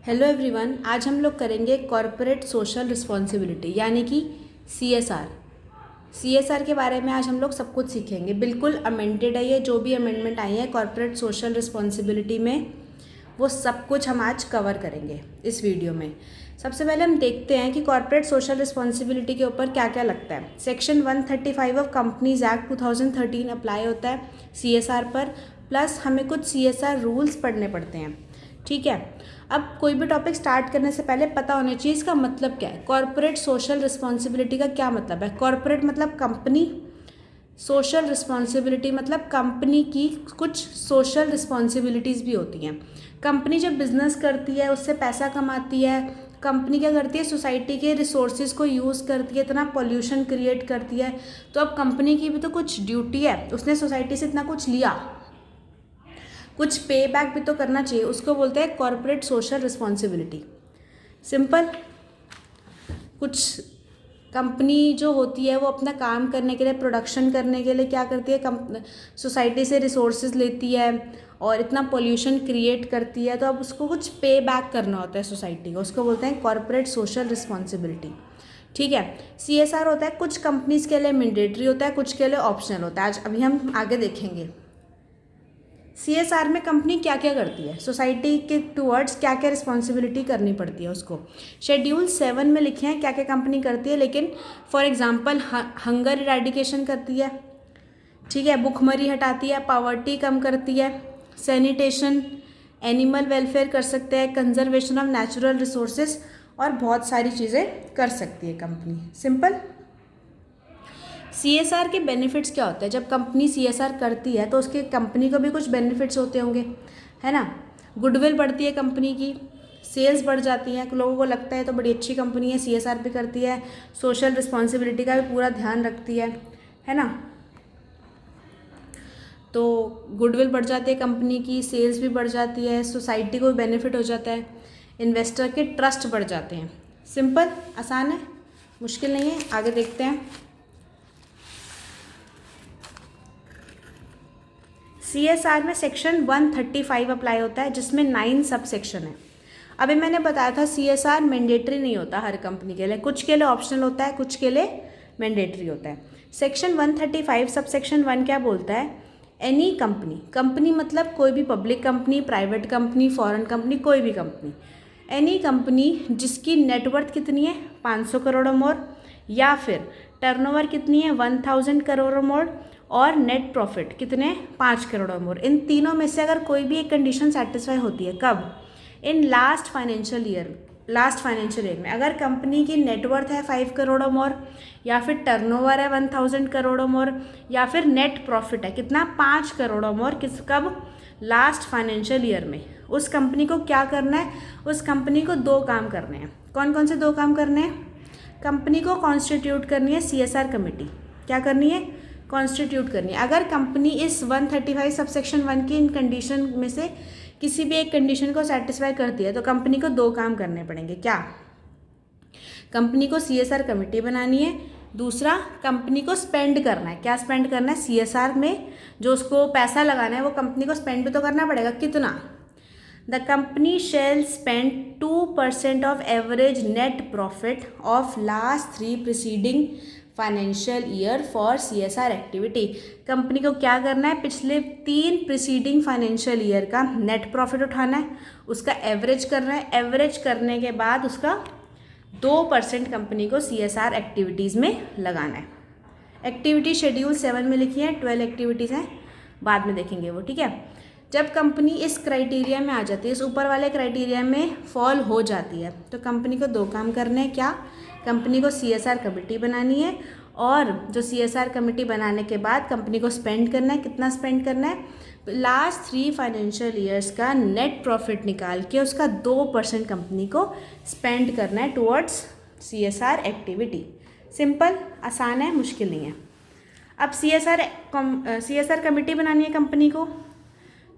Hello everyone, आज हम लोग करेंगे कॉरपोरेट सोशल रिस्पॉन्सिबिलिटी यानी कि सीएसआर। सीएसआर के बारे में आज हम लोग सब कुछ सीखेंगे। बिल्कुल अमेंडेड है ये, जो भी अमेंडमेंट आई है कॉरपोरेट सोशल रिस्पॉन्सिबिलिटी में, वो सब कुछ हम आज कवर करेंगे इस वीडियो में। सबसे पहले हम देखते हैं कि कॉरपोरेट सोशल रिस्पॉन्सिबिलिटी के ऊपर क्या क्या लगता है। Section 135 of companies act 2013 apply होता है सीएसआर पर, प्लस हमें कुछ सीएसआर रूल्स पढ़ने पड़ते हैं। ठीक है, अब कोई भी टॉपिक स्टार्ट करने से पहले पता होना चाहिए इसका मतलब क्या है। कॉरपोरेट सोशल रिस्पॉन्सिबिलिटी का क्या मतलब है? कॉरपोरेट मतलब कंपनी, सोशल रिस्पॉन्सिबिलिटी मतलब कंपनी की कुछ सोशल रिस्पॉन्सिबिलिटीज़ भी होती हैं। कंपनी जब बिजनेस करती है, उससे पैसा कमाती है, कंपनी क्या करती है, सोसाइटी के रिसोर्सेज को यूज़ करती है, इतना पॉल्यूशन क्रिएट करती है, तो अब कंपनी की भी तो कुछ ड्यूटी है। उसने सोसाइटी से इतना कुछ लिया, कुछ पे बैक भी तो करना चाहिए। उसको बोलते हैं कॉरपोरेट सोशल रिस्पॉन्सिबिलिटी। सिंपल, कुछ कंपनी जो होती है वो अपना काम करने के लिए, प्रोडक्शन करने के लिए क्या करती है, सोसाइटी से रिसोर्सेज लेती है और इतना पोल्यूशन क्रिएट करती है, तो अब उसको कुछ पे बैक करना होता है सोसाइटी को। उसको बोलते हैं कॉरपोरेट सोशल रिस्पॉन्सिबिलिटी। ठीक है, सीएसआर होता है कुछ कंपनीज के लिए मैंडेटरी होता है, कुछ के लिए ऑप्शनल होता है। आज अभी हम आगे देखेंगे सीएसआर में कंपनी क्या क्या करती है, सोसाइटी के टूवर्ड्स क्या क्या रिस्पॉन्सिबिलिटी करनी पड़ती है उसको। शेड्यूल 7 में लिखे हैं क्या क्या कंपनी करती है, लेकिन फॉर एग्जांपल हंगर इरेडिकेशन करती है, ठीक है, भुखमरी हटाती है, पॉवर्टी कम करती है, सैनिटेशन, एनिमल वेलफेयर कर सकते हैं, कंजर्वेशन ऑफ नेचुरल रिसोर्सेज और बहुत सारी चीज़ें कर सकती है कंपनी। सिंपल। सीएसआर के बेनिफिट्स क्या होते हैं? जब कंपनी सीएसआर करती है तो उसके कंपनी को भी कुछ बेनिफिट्स होते होंगे, है ना। गुडविल बढ़ती है कंपनी की, सेल्स बढ़ जाती हैं, लोगों को लगता है तो बड़ी अच्छी कंपनी है, सीएसआर भी करती है, सोशल रिस्पॉन्सिबिलिटी का भी पूरा ध्यान रखती है ना। तो गुडविल बढ़ जाती है कंपनी की, सेल्स भी बढ़ जाती है, सोसाइटी को भी बेनिफिट हो जाता है, इन्वेस्टर के ट्रस्ट बढ़ जाते हैं। सिंपल, आसान है, मुश्किल नहीं है। आगे देखते हैं। सीएसआर में सेक्शन 135 अप्लाई होता है, जिसमें 9 सब सेक्शन है। अभी मैंने बताया था सीएसआर मैंडेटरी नहीं होता हर कंपनी के लिए, कुछ के लिए ऑप्शनल होता है, कुछ के लिए मैंडेटरी होता है। सेक्शन 135 सब सेक्शन 1 क्या बोलता है? एनी कंपनी, कंपनी मतलब कोई भी public company, private company, foreign company, कोई भी कंपनी, एनी कंपनी जिसकी नेटवर्थ कितनी है 500 करोड़ और मोर, या फिर टर्नओवर कितनी है 1000 करोड़ और मोर, और नेट प्रॉफिट कितने 5 करोड़ और मोर, इन तीनों में से अगर कोई भी एक कंडीशन सेटिस्फाई होती है, कब? इन लास्ट फाइनेंशियल ईयर में। अगर कंपनी की नेटवर्थ है 5 करोड़ और मोर, या फिर टर्नओवर है 1000 करोड़ और मोर, या फिर नेट प्रॉफिट है कितना 5 करोड़ और मोर, कब? लास्ट फाइनेंशियल ईयर में। उस कंपनी को क्या करना है? उस कंपनी को 2 काम करने हैं। कौन कौन से 2 काम करने हैं? कंपनी को कॉन्स्टिट्यूट करनी है सीएसआर कमेटी। क्या करनी है? कॉन्स्टिट्यूट करनी है। अगर कंपनी इस 135 सबसेक्शन 1 की इन कंडीशन में से किसी भी एक कंडीशन को सेटिस्फाई करती है तो कंपनी को 2 काम करने पड़ेंगे। क्या? कंपनी को सीएसआर कमेटी बनानी है, दूसरा कंपनी को स्पेंड करना है। क्या स्पेंड करना है? सीएसआर में जो उसको पैसा लगाना है वो कंपनी को स्पेंड भी तो करना पड़ेगा। कितना? The company shall spend 2% of average net profit of last 3 preceding financial year for CSR activity. Company को क्या करना है? पिछले 3 प्रीसीडिंग फाइनेंशियल ईयर का नेट प्रॉफिट उठाना है, उसका एवरेज करना है, एवरेज करने के बाद उसका 2% कंपनी को सीएसआर एक्टिविटीज़ में लगाना है। एक्टिविटी शेड्यूल 7 में लिखी है, 12 एक्टिविटीज़ हैं, बाद में देखेंगे वो। ठीक है, जब कंपनी इस क्राइटेरिया में आ जाती है, इस ऊपर वाले क्राइटेरिया में फॉल हो जाती है, तो कंपनी को 2 काम करने हैं। क्या? कंपनी को सीएसआर कमेटी बनानी है, और जो सीएसआर कमेटी बनाने के बाद कंपनी को स्पेंड करना है। कितना स्पेंड करना है? लास्ट 3 फाइनेंशियल ईयर्स का नेट प्रॉफिट निकाल के उसका 2% कंपनी को स्पेंड करना है टुवर्ड्स सीएसआर एक्टिविटी। सिंपल, आसान है, मुश्किल नहीं है। अब सीएसआर कमेटी बनानी है कंपनी को,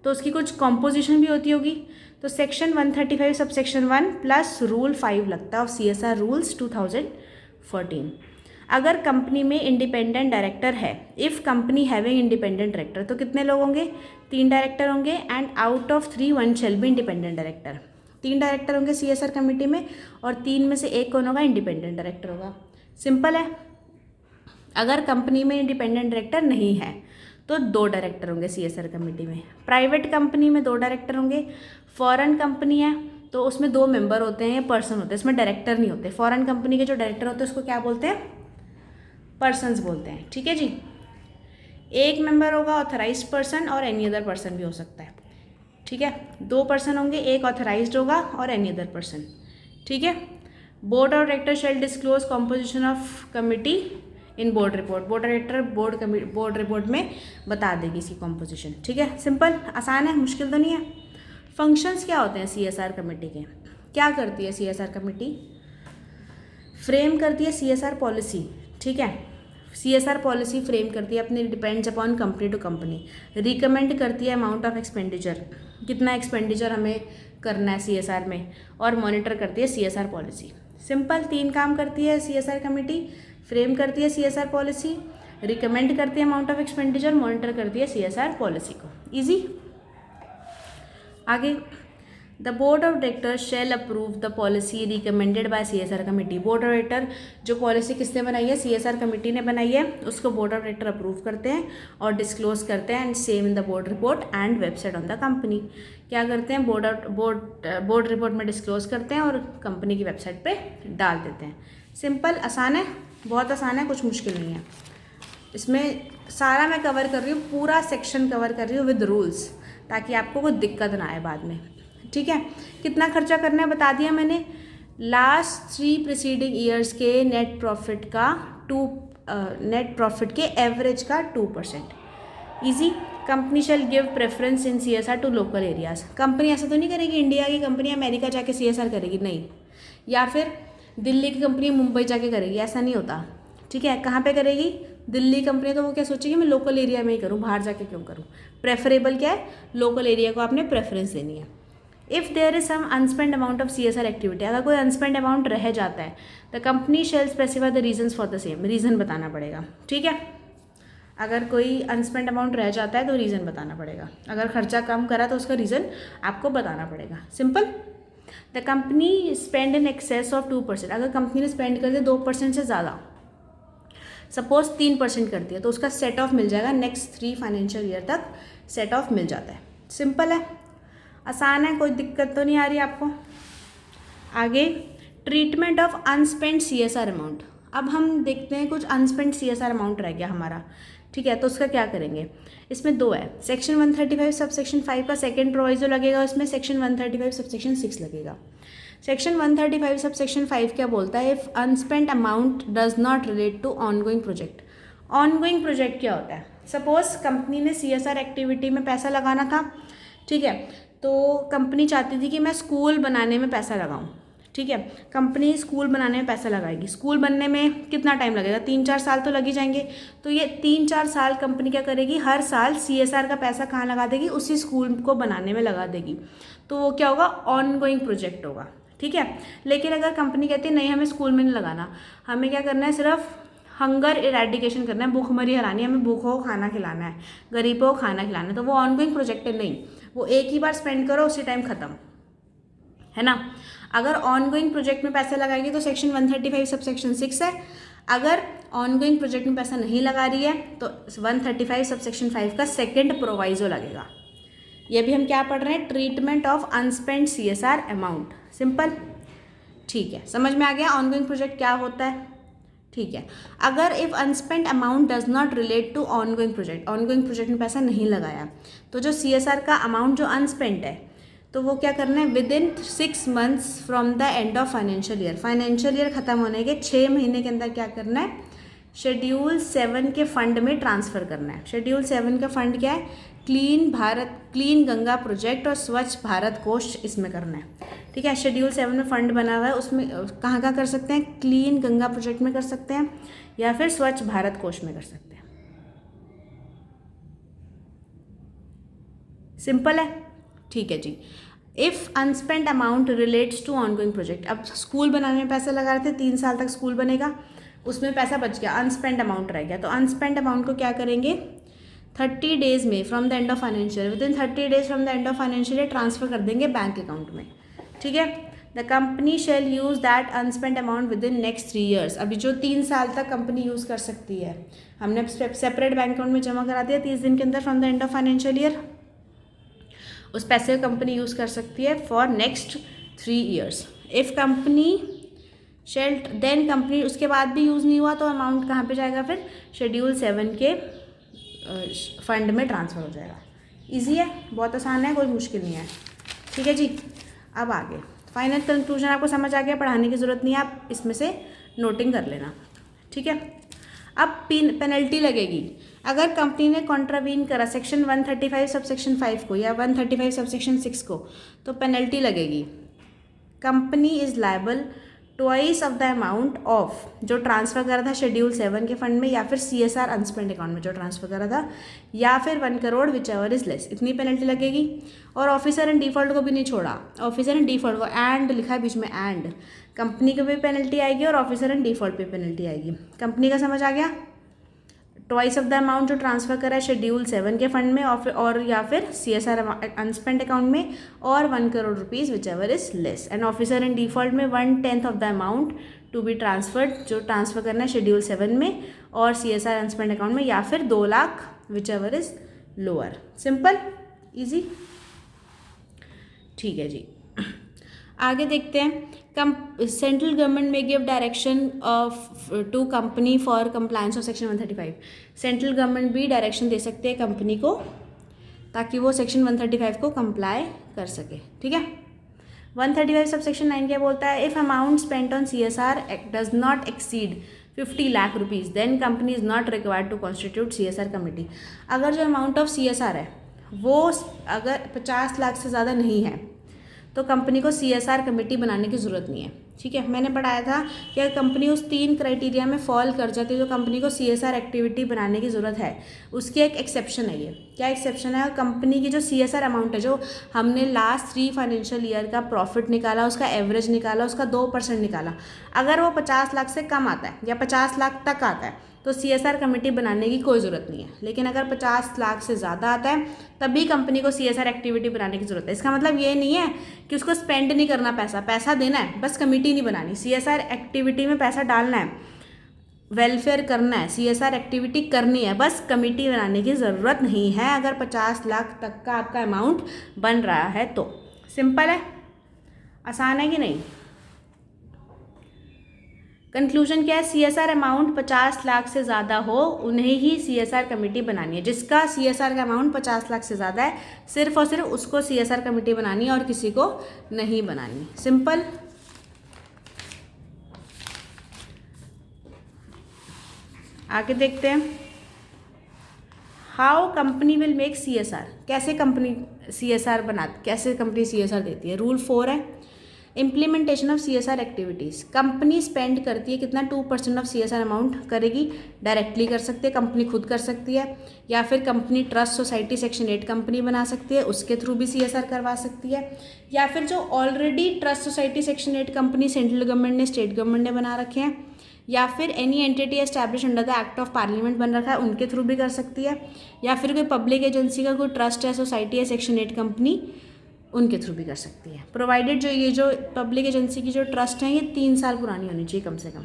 तो उसकी कुछ कॉम्पोजिशन भी होती होगी। तो section 135 sub section 1 plus rule 5 लगता है ऑफ सीएसआर रूल्स 2014। अगर कंपनी में इंडिपेंडेंट डायरेक्टर है, if company having independent director, तो कितने लोग होंगे? 3 डायरेक्टर होंगे, and out of 3 1 shall be independent director. 3 director होंगे CSR कमेटी में, और 3 में से एक कौन होगा? इंडिपेंडेंट डायरेक्टर होगा। सिंपल है। अगर कंपनी में इंडिपेंडेंट डायरेक्टर नहीं है तो 2 डायरेक्टर होंगे CSR कमेटी में। प्राइवेट कंपनी में 2 डायरेक्टर होंगे। फॉरेन कंपनी है तो उसमें 2 मेंबर होते हैं या पर्सन होते हैं, इसमें डायरेक्टर नहीं होते। फॉरेन कंपनी के जो डायरेक्टर होते हैं उसको क्या बोलते हैं? पर्सन्स बोलते हैं। ठीक है जी। एक मेंबर होगा ऑथराइज्ड पर्सन और एनी अदर पर्सन भी हो सकता है। ठीक है, 2 पर्सन होंगे, एक ऑथराइज्ड होगा और एनी अदर पर्सन। ठीक है। Board of director shell disclose composition of committee in board report. Board director board report में बता देगी इसकी कॉम्पोजिशन। ठीक है, सिंपल, आसान है, मुश्किल तो नहीं है। फंक्शंस क्या होते हैं CSR कमेटी के? क्या करती है CSR कमेटी? फ्रेम करती है CSR पॉलिसी। ठीक है, CSR पॉलिसी फ्रेम करती है अपनी, depends upon company to company. Recommend करती है अमाउंट ऑफ एक्सपेंडिचर, कितना एक्सपेंडिचर हमें करना है CSR में, और मॉनिटर करती है CSR पॉलिसी। सिंपल, 3 काम करती है CSR कमेटी। फ्रेम करती है CSR पॉलिसी, रिकमेंड करती है अमाउंट ऑफ एक्सपेंडिचर, मॉनिटर करती है CSR पॉलिसी को। ईजी। आगे, the board of director shell approve the policy recommended by CSR committee. Board of director, जो पॉलिसी किसने बनाई है? CSR कमेटी ने बनाई है, उसको बोर्ड ऑफ डायरेक्टर अप्रूव करते हैं और डिस्क्लोज करते हैं, and same in the board report and website on the company. क्या करते हैं? बोर्ड रिपोर्ट में डिस्क्लोज करते हैं और कंपनी की वेबसाइट पे डाल देते हैं। सिंपल, आसान है, बहुत आसान है, कुछ मुश्किल नहीं है। इसमें सारा मैं कवर कर रही हूँ, पूरा सेक्शन कवर कर रही हूँ विद रूल्स, ताकि आपको कोई दिक्कत ना आए बाद में। ठीक है, कितना खर्चा करना है बता दिया मैंने। लास्ट 3 प्रीसीडिंग ईयर्स के नेट प्रॉफिट के एवरेज का 2%। Easy. Company shall give preference in CSR to local areas. कंपनी ऐसा तो नहीं करेगी इंडिया की कंपनी अमेरिका जाके CSR करेगी, नहीं, या फिर दिल्ली की कंपनी मुंबई जाके करेगी, ऐसा नहीं होता। ठीक है, कहाँ पे करेगी? दिल्ली कंपनी तो वो क्या सोचेगी, मैं लोकल एरिया में ही करूँ, बाहर जाके क्यों करूँ। प्रेफरेबल क्या है? लोकल एरिया को आपने प्रेफरेंस देनी है। If there is some unspent amount of CSR activity, अगर कोई अनस्पेंड अमाउंट रह जाता है, the company shall specify the reasons for the same. Reason बताना पड़ेगा। ठीक है, अगर कोई अनस्पेंड अमाउंट रह जाता है तो रीज़न बताना पड़ेगा। अगर खर्चा कम करा तो उसका रीज़न आपको बताना पड़ेगा। Simple. The company spend in excess of 2%, अगर कंपनी ने स्पेंड कर दिया 2% से ज़्यादा, सपोज 3% करती है, तो उसका सेट ऑफ मिल जाएगा, नेक्स्ट 3 फाइनेंशियल ईयर तक सेट ऑफ मिल जाता है। सिंपल है, आसान है, कोई दिक्कत तो नहीं आ रही आपको। आगे, treatment of unspent CSR amount. अब हम देखते हैं कुछ अनस्पेंड CSR अमाउंट रह गया हमारा। ठीक है, तो उसका क्या करेंगे? इसमें 2 है, सेक्शन 135 सबसेक्शन 5 का सेकेंड प्रोविजो लगेगा, इसमें सेक्शन 135 सबसेक्शन 6 लगेगा। सेक्शन 135 सबसेक्शन 5 क्या बोलता है? If unspent amount does not relate to ongoing project. Ongoing project क्या होता है? सपोज कंपनी ने CSR एक्टिविटी में पैसा लगाना था। ठीक है, तो कंपनी चाहती थी कि मैं स्कूल बनाने में पैसा लगाऊं। ठीक है, कंपनी स्कूल बनाने में पैसा लगाएगी। स्कूल बनने में कितना टाइम लगेगा? 3-4 साल तो लग ही जाएंगे। तो ये 3-4 साल कंपनी क्या करेगी? हर साल CSR का पैसा कहाँ लगा देगी? उसी स्कूल को बनाने में लगा देगी। तो वो क्या होगा? ऑनगोइंग प्रोजेक्ट होगा। ठीक है, लेकिन अगर कंपनी कहती है नहीं, हमें स्कूल में नहीं लगाना, हमें क्या करना है? सिर्फ हंगर इरेडिकेशन करना है, भूखमरी हरानी है, हमें भूखों को खाना खिलाना है, गरीबों को खाना खिलाना है, तो वो ऑनगोइंग प्रोजेक्ट है। नहीं, वो एक ही बार स्पेंड करो, उसी टाइम ख़त्म, है ना। अगर ऑनगोइंग प्रोजेक्ट में पैसा लगाएगी तो सेक्शन 135 सबसेक्शन 6 है। अगर ऑनगोइंग प्रोजेक्ट में पैसा नहीं लगा रही है तो 135 सबसेक्शन 5 का सेकेंड प्रोवाइजो लगेगा। ये भी हम क्या पढ़ रहे हैं? Treatment of unspent CSR amount. Simple, ठीक है, समझ में आ गया ऑनगोइंग प्रोजेक्ट क्या होता है। ठीक है, अगर if unspent amount does not relate to ongoing project, ongoing project में पैसा नहीं लगाया, तो जो CSR का अमाउंट जो अनस्पेंड है, तो वो क्या करना है? With in 6 months from the end of financial year, financial year ख़त्म होने के 6 महीने के अंदर क्या करना है? शेड्यूल 7 के फंड में ट्रांसफ़र करना है। शेड्यूल 7 का फंड क्या है? क्लीन गंगा प्रोजेक्ट और स्वच्छ भारत कोष, इसमें करना है। ठीक है, शेड्यूल 7 में फंड बना हुआ है, उसमें कहाँ कहाँ कर सकते हैं? क्लीन गंगा प्रोजेक्ट में कर सकते हैं या फिर स्वच्छ भारत कोष में कर सकते हैं। सिंपल है, ठीक है जी। If unspent amount relates to ongoing project, अब स्कूल बनाने में पैसा लगा रहे थे, 3 साल तक स्कूल बनेगा, उसमें पैसा बच गया, अनस्पेंड अमाउंट रह गया, तो अनस्पेंड अमाउंट को क्या करेंगे? 30 डेज़ में from the end of financial, within 30 days from the end of financial year transfer कर देंगे बैंक अकाउंट में। ठीक है। The company shall use that unspent amount within next 3 years. अभी जो 3 साल तक कंपनी यूज़ कर सकती है, हमने सेपरेट बैंक अकाउंट में जमा करा दिया 30 दिन के अंदर from the end of financial year, उस पैसे को कंपनी यूज़ कर सकती है for next 3 years. If company shelled then company उसके बाद भी यूज़ नहीं हुआ तो अमाउंट कहाँ पे जाएगा, फिर शेड्यूल 7 के फंड में ट्रांसफ़र हो जाएगा। इजी है, बहुत आसान है, कोई मुश्किल नहीं है। ठीक है जी। अब आगे फाइनल कंक्लूजन आपको समझ आ गया, पढ़ाने की ज़रूरत नहीं है, आप इसमें से नोटिंग कर लेना। ठीक है। अब पेनल्टी लगेगी अगर कंपनी ने कॉन्ट्रावीन करा सेक्शन 135 सब सेक्शन 5 को या 135 सब सेक्शन 6 को, तो पेनल्टी लगेगी। Company is liable twice of the amount of जो ट्रांसफ़र करा था शेड्यूल 7 के फंड में, या फिर CSR अनस्पेंड अकाउंट में जो ट्रांसफ़र करा था, या फिर 1 crore which ever is less, इतनी पेनल्टी लगेगी। और ऑफिसर एंड डिफ़ॉल्ट को भी नहीं छोड़ा, ऑफिसर एंड डिफ़ॉल्ट को एंड लिखा है बीच में, एंड कंपनी को भी पेनल्टी आएगी और ऑफिसर एंड डिफ़ॉल्ट पे पेनल्टी आएगी। कंपनी का समझ आ गया, ट्वाइस ऑफ द अमाउंट जो ट्रांसफ़र करा है शेड्यूल 7 के फंड में और या फिर CSR अनस्पेंड अकाउंट में, और 1 crore rupees whichever is less, and officer and default में 1/10 of the amount to be transferred जो ट्रांसफ़र करना है शेड्यूल 7 में और CSR अनस्पेंड अकाउंट में, या फिर 2 lakh whichever is lower. Simple, easy. ठीक है जी। आगे देखते हैं। सेंट्रल गवर्नमेंट में give direction of to company for compliance of section 135। Central government भी डायरेक्शन दे सकते हैं कंपनी को ताकि वो सेक्शन 135 को कंप्लाई कर सके। ठीक है। 135 सब सेक्शन 9 क्या बोलता है, if amount spent on CSR does not exceed 50 lakh rupees then company is not required to constitute CSR committee. अगर जो अमाउंट ऑफ CSR है वो अगर 50 लाख से ज़्यादा नहीं है तो कंपनी को CSR कमेटी बनाने की ज़रूरत नहीं है। ठीक है। मैंने पढ़ाया था कि अगर कंपनी उस 3 क्राइटेरिया में फॉल कर जाती है तो कंपनी को CSR एक्टिविटी बनाने की ज़रूरत है। उसकी एक एक्सेप्शन है। ये क्या एक्सेप्शन है, कंपनी की जो CSR अमाउंट है, जो हमने लास्ट 3 फाइनेंशियल ईयर का प्रॉफिट निकाला, उसका एवरेज निकाला, उसका 2% निकाला, अगर वो 50 लाख से कम आता है या 50 लाख तक आता है तो CSR कमेटी बनाने की कोई ज़रूरत नहीं है। लेकिन अगर 50 लाख से ज़्यादा आता है तभी कंपनी को CSR एक्टिविटी बनाने की ज़रूरत है। इसका मतलब ये नहीं है कि उसको स्पेंड नहीं करना, पैसा देना है, बस कमेटी नहीं बनानी। CSR एक्टिविटी में पैसा डालना है, वेलफेयर करना है, CSR एक्टिविटी करनी है, बस कमेटी बनाने की ज़रूरत नहीं है अगर 50 लाख तक का आपका अमाउंट बन रहा है तो। सिंपल है, आसान है कि नहीं। कंक्लूजन क्या है, CSR अमाउंट 50 लाख से ज़्यादा हो उन्हें ही CSR कमेटी बनानी है। जिसका CSR का अमाउंट 50 लाख से ज़्यादा है सिर्फ और सिर्फ उसको CSR कमेटी बनानी है और किसी को नहीं बनानी। सिंपल। आगे देखते हैं, how company will make CSR। कैसे कंपनी CSR देती है। रूल 4 है, implementation of CSR activities. Company spend करती है कितना, 2% ऑफ CSR अमाउंट करेगी, डायरेक्टली कर सकती है, कंपनी खुद कर सकती है, या फिर company trust society section 8 company बना सकती है, उसके थ्रू भी CSR करवा सकती है, या फिर जो already trust society section 8 company central government ने, स्टेट गवर्नमेंट ने बना रखे हैं, या फिर any entity establish under the act of parliament बन रखा है उनके थ्रू भी कर सकती है, या फिर कोई पब्लिक एजेंसी का कोई ट्रस्ट है, सोसाइटी है, सेक्शन 8 कंपनी, उनके थ्रू भी कर सकती है। प्रोवाइडेड ये जो पब्लिक एजेंसी की जो ट्रस्ट है ये 3 साल पुरानी होनी चाहिए कम से कम।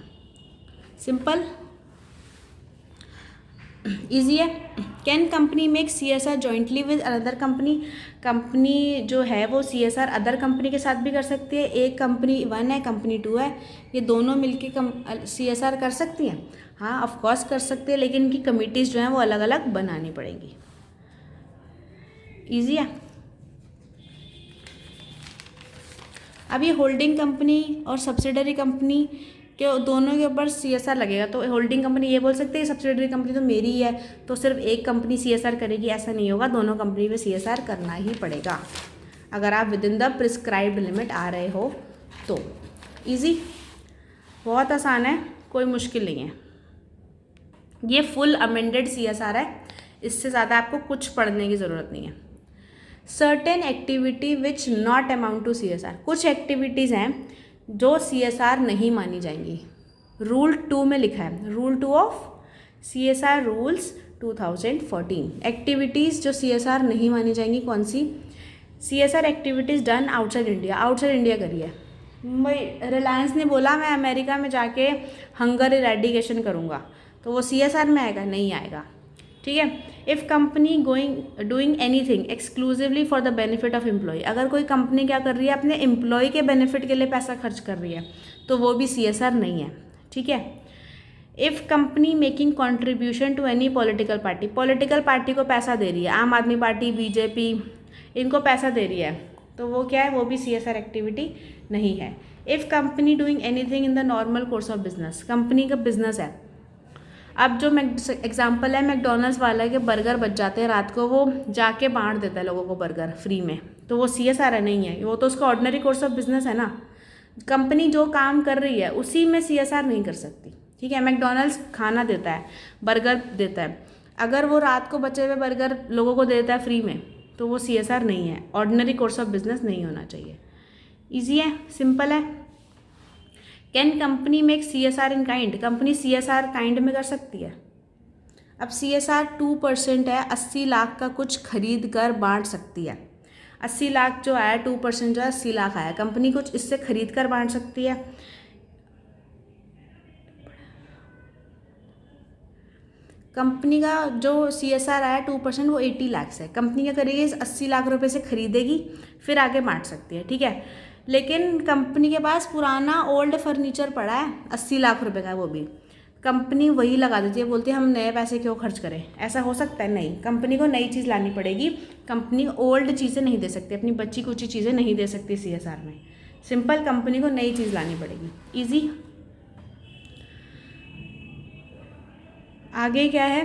सिंपल, ईजी है। Can company make CSR jointly with another company. Company जो है वो CSR अदर कंपनी के साथ भी कर सकती है। एक कंपनी 1 है, कंपनी 2 है, ये दोनों मिलके CSR कर सकती हैं। हाँ, ऑफ कोर्स कर सकते हैं, लेकिन इनकी कमिटीज़ जो हैं वो अलग अलग बनानी पड़ेंगी। ईजी है। अब ये होल्डिंग कंपनी और सब्सिडरी कंपनी के दोनों के ऊपर CSR लगेगा। तो होल्डिंग कंपनी ये बोल सकते हैं सब्सिडरी कंपनी तो मेरी ही है तो सिर्फ एक कंपनी CSR करेगी, ऐसा नहीं होगा, दोनों कंपनी में CSR करना ही पड़ेगा अगर आप within the prescribed limit आ रहे हो तो। ईजी, बहुत आसान है, कोई मुश्किल नहीं है। ये फुल अमेंडेड CSR है, इससे ज़्यादा आपको कुछ पढ़ने की ज़रूरत नहीं है। Certain activity which not amount to CSR। कुछ एक्टिविटीज़ हैं जो CSR नहीं मानी जाएंगी। रूल 2 में लिखा है, rule 2 of CSR rules 2014। Activities जो CSR नहीं मानी जाएंगी कौन सी, CSR activities done outside India, outside India करिए। मुंबई रिलायंस ने बोला मैं अमेरिका में जाके हंगर इरेडिकेशन करूँगा, तो वो CSR में आएगा? नहीं आएगा। ठीक है। If company doing anything exclusively for the benefit of employ, अगर कोई कंपनी क्या कर रही है, अपने एम्प्लॉय के बेनिफिट के लिए पैसा खर्च कर रही है, तो वो भी CSR नहीं है। ठीक है। If company making contribution to any political party, political party को पैसा दे रही है, आम आदमी पार्टी, BJP, इनको पैसा दे रही है, तो वो क्या है? वो भी CSR एक्टिविटी नहीं है। If company doing anything in the normal course of business, company का बिजनेस है, अब जो एग्जाम्पल है मैकडोनल्ड्स वाला के बर्गर बच जाते हैं रात को, वो जाके बांट देता है लोगों को बर्गर फ्री में, तो वो CSR नहीं है, वो तो उसका ऑर्डिनरी कोर्स ऑफ बिजनेस है ना। कंपनी जो काम कर रही है उसी में CSR नहीं कर सकती। ठीक है। मैकडोनल्ड्स खाना देता है, बर्गर देता है, अगर वो रात को बचे हुए बर्गर लोगों को देता है फ्री में, तो वो CSR नहीं है, ऑर्डिनरी कोर्स ऑफ बिजनेस नहीं होना चाहिए। ईजी है, सिंपल है। Can company make CSR in kind, company CSR kind में कर सकती है। अब CSR 2% है, 80 लाख का कुछ खरीद कर बांट सकती है। 80 लाख जो आया, 2% जो है 80 लाख आया, कंपनी कुछ इससे खरीद कर बांट सकती है। कंपनी का जो CSR आया 2%, वो 80 लाख से, कंपनी क्या करेगी? इस 80 लाख रुपए से खरीदेगी, फिर आगे बांट सकती है। ठीक है। लेकिन कंपनी के पास पुराना ओल्ड फर्नीचर पड़ा है 80 लाख रुपए का, वो भी कंपनी वही लगा देती है, बोलती है हम नए पैसे क्यों खर्च करें। ऐसा हो सकता है? नहीं, कंपनी को नई चीज़ लानी पड़ेगी, कंपनी ओल्ड चीज़ें नहीं दे सकती, अपनी बच्ची कुची चीज़ें नहीं दे सकती CSR में। सिंपल, कंपनी को नई चीज़ लानी पड़ेगी। ईजी। आगे क्या है?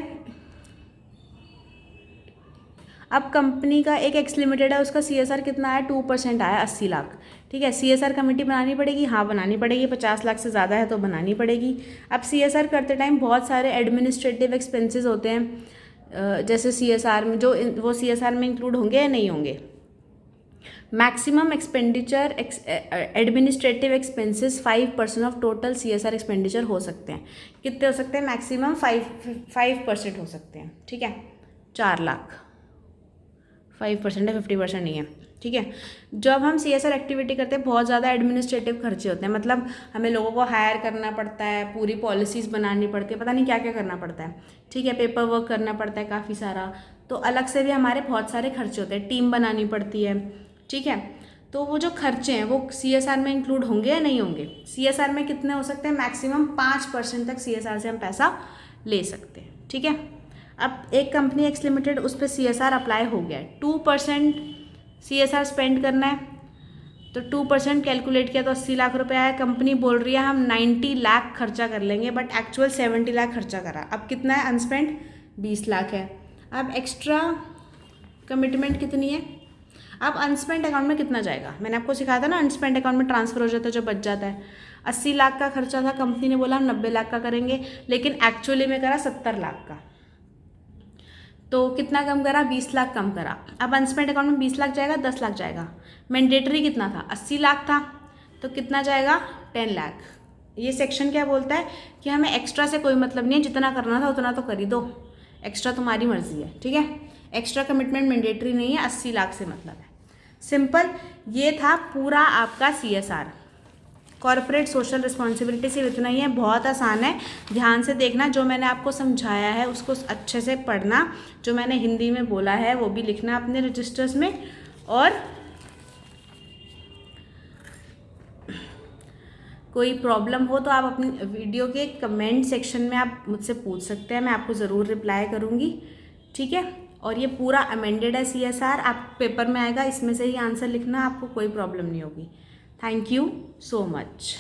अब कंपनी का एक एक्स लिमिटेड है, उसका CSR कितना आया? 2% आया, 80 लाख। ठीक है। CSR कमेटी बनानी पड़ेगी? हाँ बनानी पड़ेगी, 50 लाख से ज़्यादा है तो बनानी पड़ेगी। अब CSR करते टाइम बहुत सारे एडमिनिस्ट्रेटिव एक्सपेंसेस होते हैं, जैसे CSR में जो वो CSR में इंक्लूड होंगे या नहीं होंगे। Maximum expenditure administrative expenses 5% of total CSR expenditure हो सकते हैं। कितने हो सकते हैं? मैक्सिमम 5% हो सकते हैं। ठीक है। 4 लाख 5% है, 50% नहीं है। ठीक है। जब हम CSR एक्टिविटी करते हैं, बहुत ज़्यादा एडमिनिस्ट्रेटिव खर्चे होते हैं, मतलब हमें लोगों को हायर करना पड़ता है, पूरी पॉलिसीज़ बनानी पड़ती है, पता नहीं क्या क्या करना पड़ता है। ठीक है। पेपर वर्क करना पड़ता है काफ़ी सारा, तो अलग से भी हमारे बहुत सारे खर्चे होते हैं, टीम बनानी पड़ती है। ठीक है। तो वो जो खर्चे हैं वो CSR में इंक्लूड होंगे या नहीं होंगे? CSR में कितने हो सकते हैं? मैक्सिमम 5% तक CSR से हम पैसा ले सकते हैं। ठीक है। अब एक कंपनी एक्स लिमिटेड, उस पर CSR अप्लाई हो गया है, 2% CSR स्पेंड करना है, तो 2% कैलकुलेट किया तो 80 लाख रुपए आया। कंपनी बोल रही है हम 90 लाख खर्चा कर लेंगे, बट एक्चुअल 70 लाख खर्चा करा। अब कितना है अनस्पेंड? 20 लाख है। अब एक्स्ट्रा कमिटमेंट कितनी है? अब अनस्पेंड अकाउंट में कितना जाएगा? मैंने आपको सिखाया था ना, अनस्पेंड अकाउंट में ट्रांसफर हो जाता है, जो बच जाता है। 80 लाख का खर्चा था, कंपनी ने बोला हम 90 लाख का करेंगे, लेकिन एक्चुअली में करा 70 लाख का, तो कितना कम करा? 20 लाख कम करा। अब अनस्पेंड अकाउंट में 20 लाख जाएगा, 10 लाख जाएगा। मैंडेटरी कितना था? 80 लाख था, तो कितना जाएगा? 10 लाख। ये सेक्शन क्या बोलता है कि हमें एक्स्ट्रा से कोई मतलब नहीं है, जितना करना था उतना तो कर ही दो, एक्स्ट्रा तुम्हारी मर्जी है। ठीक है। एक्स्ट्रा कमिटमेंट मैंडेटरी नहीं है, 80 लाख से मतलब है। सिंपल, ये था पूरा आपका CSR, कॉर्पोरेट सोशल रिस्पॉन्सिबिलिटी। सिर्फ इतना ही है, बहुत आसान है, ध्यान से देखना। जो मैंने आपको समझाया है उसको अच्छे से पढ़ना, जो मैंने हिंदी में बोला है वो भी लिखना अपने रजिस्टर्स में, और कोई प्रॉब्लम हो तो आप अपनी वीडियो के कमेंट सेक्शन में आप मुझसे पूछ सकते हैं, मैं आपको ज़रूर रिप्लाई करूँगी। ठीक है। और ये पूरा अमेंडेड है CSR, आप पेपर में आएगा, इसमें से ही आंसर लिखना, आपको कोई प्रॉब्लम नहीं होगी। Thank you so much.